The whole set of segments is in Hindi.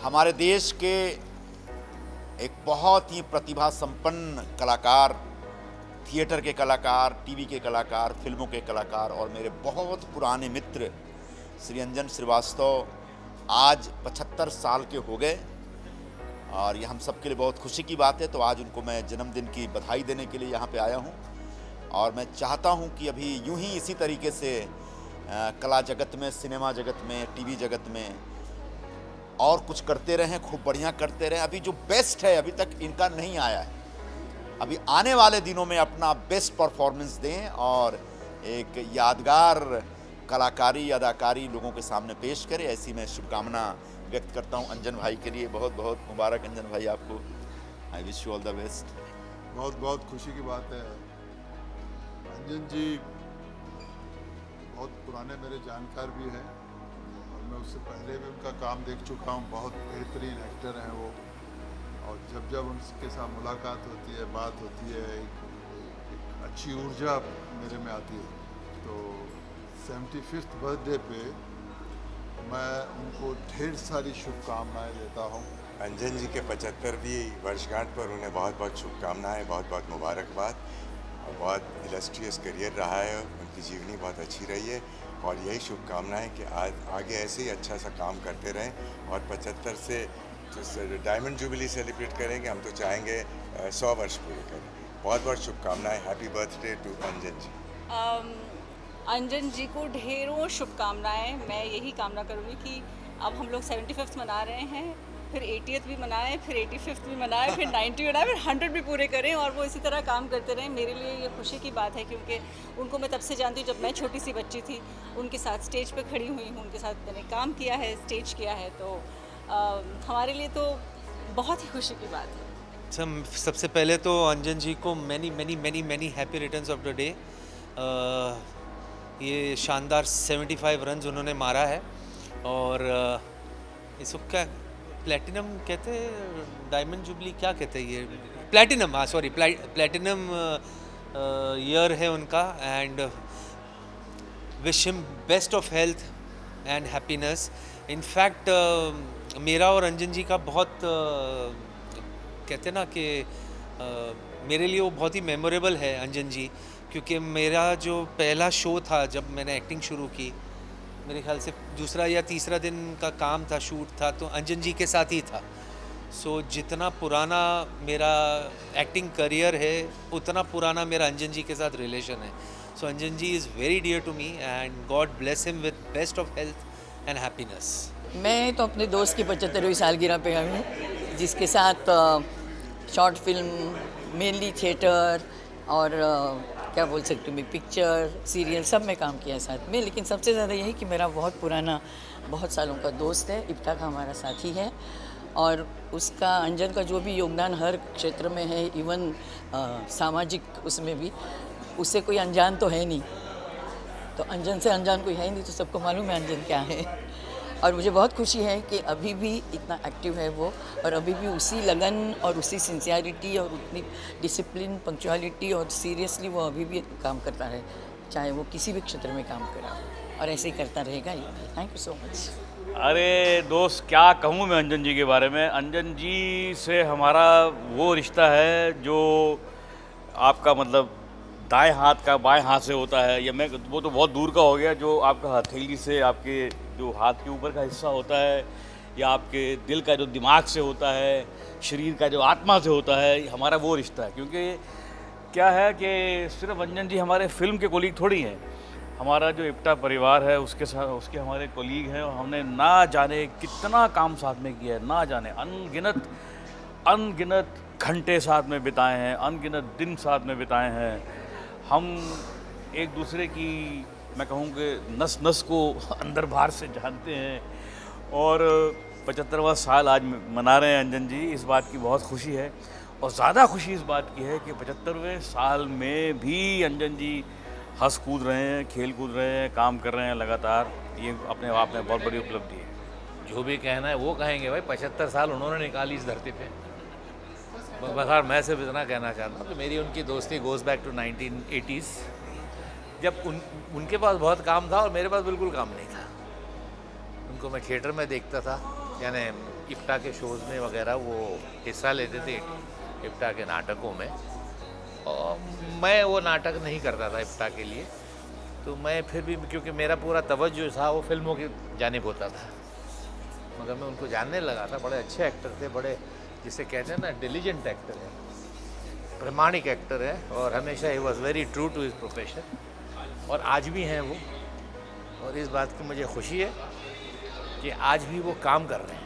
हमारे देश के एक बहुत ही प्रतिभा संपन्न कलाकार, थिएटर के कलाकार, टीवी के कलाकार, फिल्मों के कलाकार और मेरे बहुत पुराने मित्र श्री अंजन श्रीवास्तव आज 75 साल के हो गए और ये हम सब के लिए बहुत खुशी की बात है। तो आज उनको मैं जन्मदिन की बधाई देने के लिए यहाँ पे आया हूँ और मैं चाहता हूँ कि अभी यूं ही इसी तरीके से कला जगत में, सिनेमा जगत में, टीवी जगत में और कुछ करते रहें, खूब बढ़िया करते रहें। अभी जो बेस्ट है अभी तक इनका नहीं आया है, अभी आने वाले दिनों में अपना बेस्ट परफॉर्मेंस दें और एक यादगार कलाकारी, अदाकारी लोगों के सामने पेश करें। ऐसी मैं शुभकामना व्यक्त करता हूं अंजन भाई के लिए। बहुत बहुत मुबारक अंजन भाई आपको। I wish you all the best. बहुत बहुत खुशी की बात है। अंजन जी बहुत पुराने मेरे जानकार भी हैं और मैं उससे पहले भी उनका काम देख चुका हूँ। बहुत बेहतरीन एक्टर हैं वो और जब जब उनके साथ मुलाकात होती है, बात होती है, एक अच्छी ऊर्जा मेरे में आती है। तो 75th बर्थडे पे मैं उनको ढेर सारी शुभकामनाएं देता हूँ। अंजन जी के 75वीं वर्षगांठ पर उन्हें बहुत बहुत शुभकामनाएं, बहुत बहुत मुबारकबाद। और बहुत इलस्ट्रियस करियर रहा है, उनकी जीवनी बहुत अच्छी रही है और यही शुभकामनाएं कि आज आगे ऐसे ही अच्छा सा काम करते रहें और 75 से जो डायमंड जुबली सेलिब्रेट करेंगे, हम तो चाहेंगे 100 वर्ष पूरे करें। बहुत बहुत शुभकामनाएं। हैप्पी बर्थडे टू अंजन जी। अंजन जी को ढेरों शुभकामनाएं। मैं यही कामना करूँगी कि अब हम लोग 75th मना रहे हैं, फिर 80th भी मनाएं, फिर 85th भी मनाएं, फिर 90 मनाएं, फिर 100 भी पूरे करें और वो इसी तरह काम करते रहें। मेरे लिए ये खुशी की बात है क्योंकि उनको मैं तब से जानती हूँ जब मैं छोटी सी बच्ची थी। उनके साथ स्टेज पे खड़ी हुई हूँ, उनके साथ मैंने काम किया है, स्टेज किया है। तो हमारे लिए तो बहुत ही खुशी की बात है। सबसे पहले तो अंजन जी को many many many many happy returns of the day. ये शानदार 75 रन्स उन्होंने मारा है और इसको क्या प्लेटिनम कहते हैं, डायमंड जुबली क्या कहते हैं, ये प्लेटिनम, हाँ सॉरी, प्लेटिनम ईयर है उनका। And wish him best of health and happiness. In fact मेरा और अंजन जी का बहुत कहते हैं ना कि मेरे लिए वो बहुत ही मेमोरेबल है अंजन जी, क्योंकि मेरा जो पहला शो था जब मैंने एक्टिंग शुरू की, मेरे ख्याल से दूसरा या तीसरा दिन का काम था, शूट था, तो अंजन जी के साथ ही था। सो जितना पुराना मेरा एक्टिंग करियर है उतना पुराना मेरा अंजन जी के साथ रिलेशन है। So Anjan ji is very dear to me and God bless him with best of health and happiness. मैं तो अपने दोस्त की 75वीं सालगिरह पे आई हूँ, जिसके साथ शॉर्ट फिल्म, मेनली थिएटर और क्या बोल सकती हूँ मैं, पिक्चर, सीरियल, सब में काम किया है साथ में। लेकिन सबसे ज़्यादा यही कि मेरा बहुत पुराना, बहुत सालों का दोस्त है, इब्ता का हमारा साथी है और उसका, अंजन का जो भी योगदान हर क्षेत्र में है, इवन सामाजिक उसमें भी, उससे कोई अनजान तो है नहीं। तो अंजन से अनजान कोई है नहीं, तो सबको मालूम है अंजन क्या है। और मुझे बहुत खुशी है कि अभी भी इतना एक्टिव है वो और अभी भी उसी लगन और उसी सिंसियरिटी और उतनी डिसिप्लिन, पंक्चुअलिटी और सीरियसली वो अभी भी काम करता है, चाहे वो किसी भी क्षेत्र में काम करा हो, और ऐसे ही करता रहेगा ये। Thank you so much. अरे दोस्त, क्या कहूँ मैं अंजन जी के बारे में। अंजन जी से हमारा वो रिश्ता है जो आपका मतलब दाएं हाथ का बाएं हाथ से होता है, या मैं वो तो बहुत दूर का हो गया, जो आपका हथेली से आपके जो हाथ के ऊपर का हिस्सा होता है, या आपके दिल का जो दिमाग से होता है, शरीर का जो आत्मा से होता है, हमारा वो रिश्ता है। क्योंकि क्या है कि सिर्फ अंजन जी हमारे फिल्म के कोलीग थोड़ी हैं, हमारा जो इप्टा परिवार है उसके साथ, उसके हमारे कोलीग हैं और हमने ना जाने कितना काम साथ में किया है, ना जाने अनगिनत घंटे साथ में बिताए हैं, अनगिनत दिन साथ में बिताए हैं। हम एक दूसरे की, मैं कहूँ कि नस नस को अंदर बाहर से जानते हैं और 75वां साल आज मना रहे हैं अंजन जी। इस बात की बहुत खुशी है और ज़्यादा खुशी इस बात की है कि 75वें साल में भी अंजन जी हंस कूद रहे हैं, खेल कूद रहे हैं, काम कर रहे हैं लगातार। ये अपने आप में बहुत बड़ी उपलब्धि है। जो भी कहना है वो कहेंगे भाई, 75 साल उन्होंने निकाली इस धरती पे। बस मैं सिर्फ इतना कहना चाहता हूँ कि मेरी उनकी दोस्ती गोज़ बैक टू 1980s, जब उनके पास बहुत काम था और मेरे पास बिल्कुल काम नहीं था। उनको मैं थिएटर में देखता था यानी इफ्ता के शोज़ में वगैरह वो हिस्सा लेते थे इफ्ता के नाटकों में, और मैं वो नाटक नहीं करता था इफ्ता के लिए, तो मैं फिर भी क्योंकि मेरा पूरा तवज्जो था वो फिल्मों की जानिब होता था, मगर मैं उनको जानने लगा था। बड़े अच्छे एक्टर थे, बड़े जिसे कहते हैं ना डिलीजेंट एक्टर है, प्रामाणिक एक्टर है, और हमेशा ही was very true to his profession, और आज भी हैं वो। और इस बात की मुझे खुशी है कि आज भी वो काम कर रहे हैं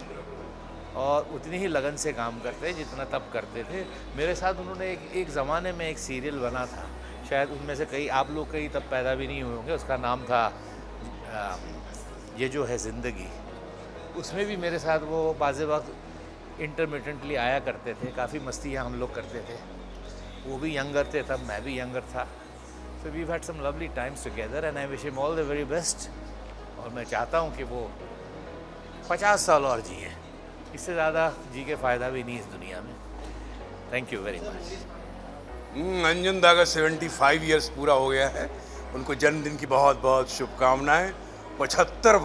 और उतनी ही लगन से काम करते हैं जितना तब करते थे। मेरे साथ उन्होंने एक ज़माने में एक सीरियल बना था, शायद उनमें से कई आप लोग कई तब पैदा भी नहीं हुए होंगे, उसका नाम था ये जो है ज़िंदगी। उसमें भी मेरे साथ वो बाज़ वक्त इंटरमिटेंटली आया करते थे, काफ़ी मस्तियाँ हम लोग करते थे। वो भी यंगर थे तब, मैं भी यंगर था, so we had some lovely times together and I wish him all the very best. और मैं चाहता हूँ कि वो 50 साल और जिए, इससे ज़्यादा जी के फ़ायदा भी नहीं इस दुनिया में। Thank you very much. Anjan da का 75 ईयर्स पूरा हो गया है, उनको जन्मदिन की बहुत बहुत शुभकामनाएं। 75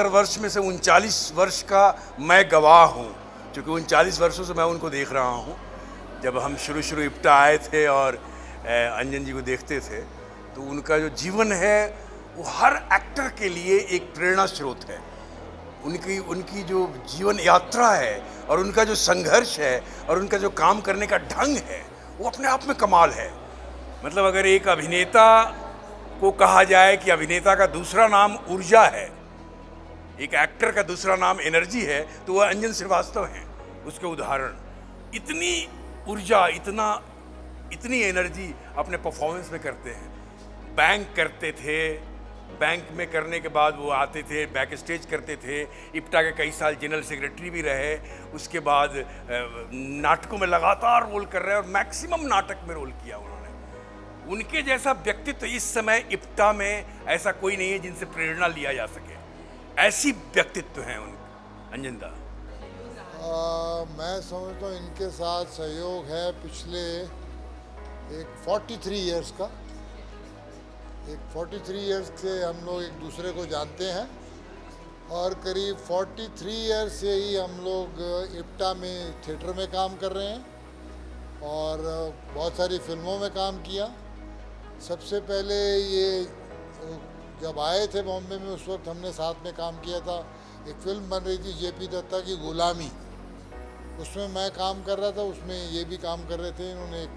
वर्ष में से 39 वर्ष का मैं गवाह हूँ, क्योंकि 39 वर्षों से मैं उनको देख रहा हूँ। जब हम शुरू इप्टा आए थे और अंजन जी को देखते थे, तो उनका जो जीवन है वो हर एक्टर के लिए एक प्रेरणा स्रोत है। उनकी जो जीवन यात्रा है और उनका जो संघर्ष है और उनका जो काम करने का ढंग है, वो अपने आप में कमाल है। मतलब अगर एक अभिनेता को कहा जाए कि अभिनेता का दूसरा नाम ऊर्जा है, एक एक्टर का दूसरा नाम एनर्जी है, तो वह अंजन श्रीवास्तव हैं उसके उदाहरण। इतनी ऊर्जा, इतनी एनर्जी अपने परफॉर्मेंस में करते हैं। बैंक करते थे, बैंक में करने के बाद वो आते थे, बैक स्टेज करते थे। इप्टा के कई साल जनरल सेक्रेटरी भी रहे, उसके बाद नाटकों में लगातार रोल कर रहे हैं और मैक्सिमम नाटक में रोल किया उन्होंने। उनके जैसा व्यक्तित्व इस समय इप्टा में ऐसा कोई नहीं है जिनसे प्रेरणा लिया जा सके, ऐसी व्यक्तित्व हैं अंजन दा। मैं समझता हूँ इनके साथ सहयोग है पिछले एक 43 इयर्स का। एक 43 इयर्स से हम लोग एक दूसरे को जानते हैं और करीब 43 इयर्स से ही हम लोग इप्टा में थिएटर में काम कर रहे हैं और बहुत सारी फिल्मों में काम किया। सबसे पहले ये जब आए थे बॉम्बे में, उस वक्त हमने साथ में काम किया था। एक फिल्म बन रही थी जेपी दत्ता की गुलामी, उसमें मैं काम कर रहा था, उसमें ये भी काम कर रहे थे। इन्होंने एक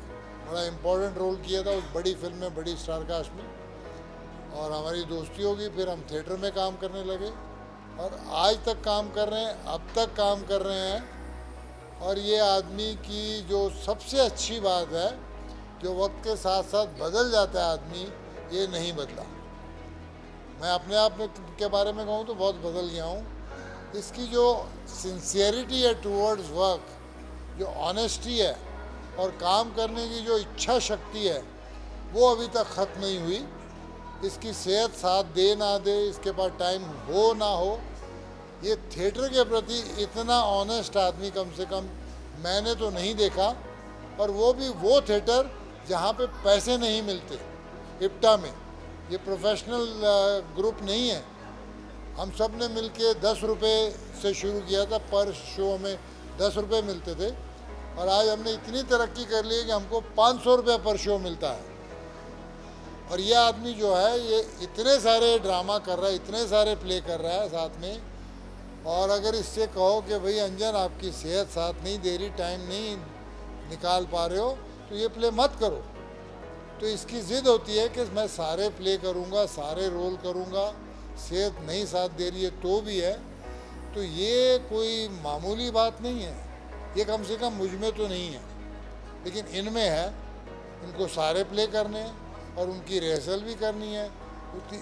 बड़ा इम्पोर्टेंट रोल किया था उस बड़ी फिल्म में, बड़ी स्टार कास्ट में, और हमारी दोस्ती होगी। फिर हम थिएटर में काम करने लगे और आज तक काम कर रहे हैं, अब तक काम कर रहे हैं। और ये आदमी की जो सबसे अच्छी बात है, जो वक्त के साथ साथ बदल जाता है आदमी, ये नहीं बदला। मैं अपने आप में के बारे में कहूँ तो बहुत बदल गया हूँ। इसकी जो सिंसियरिटी है टूवर्ड्स वर्क, जो ऑनेस्टी है और काम करने की जो इच्छा शक्ति है, वो अभी तक ख़त्म नहीं हुई। इसकी सेहत साथ दे ना दे, इसके पास टाइम हो ना हो, ये थिएटर के प्रति इतना ऑनेस्ट आदमी कम से कम मैंने तो नहीं देखा। और वो भी वो थिएटर जहाँ पे पैसे नहीं मिलते। इप्टा में ये प्रोफेशनल ग्रुप नहीं है। हम सब ने मिल के 10 रुपये से शुरू किया था, पर शो में 10 रुपये मिलते थे, और आज हमने इतनी तरक्की कर ली है कि हमको 500 रुपये पर शो मिलता है। और ये आदमी जो है, ये इतने सारे ड्रामा कर रहा है, इतने सारे प्ले कर रहा है साथ में। और अगर इससे कहो कि भाई अंजन आपकी सेहत साथ नहीं दे रही, टाइम नहीं निकाल पा रहे हो, तो ये प्ले मत करो। तो इसकी ज़िद होती है कि मैं सारे प्ले करूँगा, सारे रोल करूँगा, सेहत नहीं साथ दे रही है तो भी है। तो ये कोई मामूली बात नहीं है, ये कम से कम मुझ में तो नहीं है, लेकिन इनमें है। इनको सारे प्ले करने हैं और उनकी रिहर्सल भी करनी है,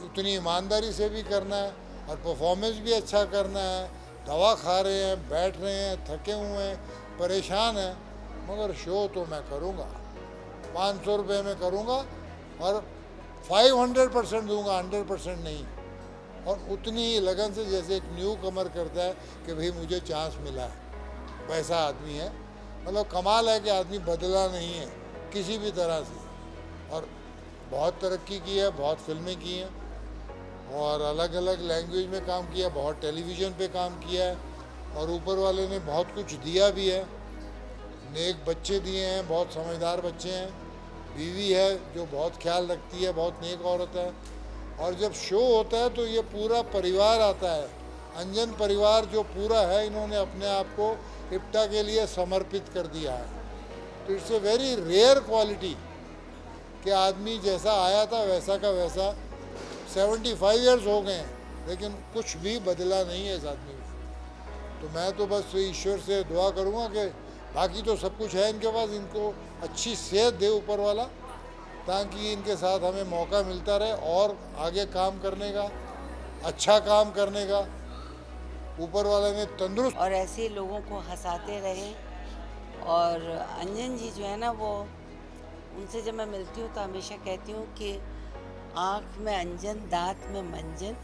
उतनी ईमानदारी से भी करना है और परफॉर्मेंस भी अच्छा करना है। दवा खा रहे हैं, बैठ रहे हैं, थके हुए हैं, परेशान हैं, मगर शो तो मैं करूँगा। 500 रुपये में करूँगा और 500% दूंगा, 100% नहीं। और उतनी ही लगन से जैसे एक न्यू कमर करता है कि भाई मुझे चांस मिला है, वैसा आदमी है। मतलब कमाल है कि आदमी बदला नहीं है किसी भी तरह से, और बहुत तरक्की की है, बहुत फिल्में की हैं। और अलग अलग लैंग्वेज में काम किया, बहुत टेलीविज़न पे काम किया है और ऊपर वाले ने बहुत कुछ दिया भी है। नेक बच्चे दिए हैं, बहुत समझदार बच्चे हैं, बीवी है जो बहुत ख्याल रखती है, बहुत नेक औरत है। और जब शो होता है तो ये पूरा परिवार आता है, अंजन परिवार जो पूरा है, इन्होंने अपने आप को इप्टा के लिए समर्पित कर दिया है। तो it's a very rare quality कि आदमी जैसा आया था वैसा का वैसा। 75 इयर्स हो गए हैं लेकिन कुछ भी बदला नहीं है इस आदमी में। तो मैं तो बस ईश्वर से दुआ करूँगा कि बाकी तो सब कुछ है इनके पास, इनको अच्छी सेहत दे ऊपर वाला, ताकि इनके साथ हमें मौका मिलता रहे और आगे काम करने का, अच्छा काम करने का। ऊपर वाले ने तंदुरुस्त और ऐसे लोगों को हंसाते रहे। और अंजन जी जो है ना, वो उनसे जब मैं मिलती हूँ तो हमेशा कहती हूँ कि आँख में अंजन, दांत में मंजन,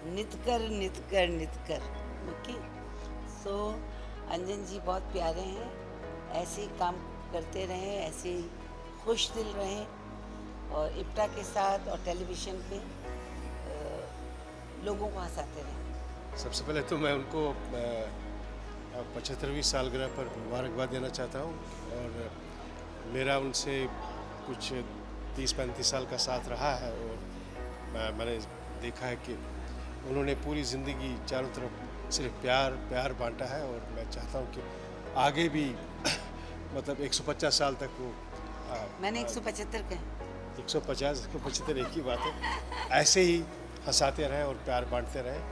नित कर नित कर नित कर। ओके, सो अंजन जी बहुत प्यारे हैं, ऐसे ही काम करते रहें, ऐसे ही खुश दिल रहें और इप्टा के साथ और टेलीविज़न पे लोगों को हंसाते रहें। सबसे पहले तो मैं उनको 75वीं सालगिरह पर मुबारकबाद देना चाहता हूँ। और मेरा उनसे कुछ 30-35 साल का साथ रहा है और मैंने देखा है कि उन्होंने पूरी ज़िंदगी चारों तरफ सिर्फ प्यार बांटा है। और मैं चाहता हूँ कि आगे भी मतलब 150 साल तक वो मैंने 175 कहा, 150-175 एक ही बात है, ऐसे ही हंसाते रहें और प्यार बांटते रहें।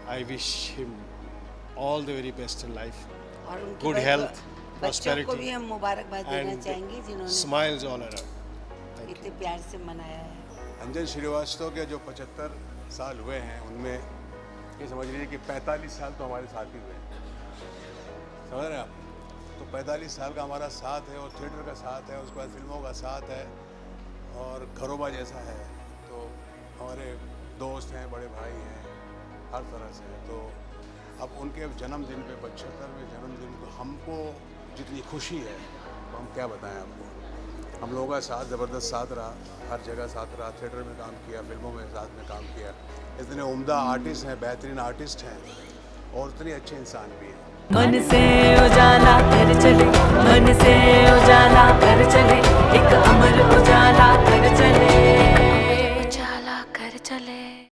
आई wish him all the very best in life, और उनके गुड हेल्थ, बच्चों को भी हम मुबारकबाद देना एंड चाहेंगे जिन्होंने स्माइल्स ऑल अराउंड। इतने प्यार से मनाया है। अंजन श्रीवास्तव के जो 75 साल हुए हैं उनमें ये समझ लीजिए कि 45 साल तो हमारे साथ ही हुए हैं, समझ रहे हैं आप। तो 45 साल का हमारा साथ है और थिएटर का साथ है, उसके बाद फिल्मों का साथ है और घरोबा जैसा है। तो हमारे दोस्त हैं, बड़े भाई हैं, हर तरह से। तो अब उनके जन्मदिन पे 75वें जन्मदिन को हमको जितनी खुशी है वो हम क्या बताएं आपको। हम लोगों का साथ ज़बरदस्त साथ रहा, हर जगह साथ रहा, थिएटर में काम किया, फिल्मों में साथ में काम किया। इतने उम्दा आर्टिस्ट हैं, बेहतरीन आर्टिस्ट हैं और इतने अच्छे इंसान भी हैं। मन से उजाला कर चले, मन से उजाला कर चले, एक अमर उजाला कर चले।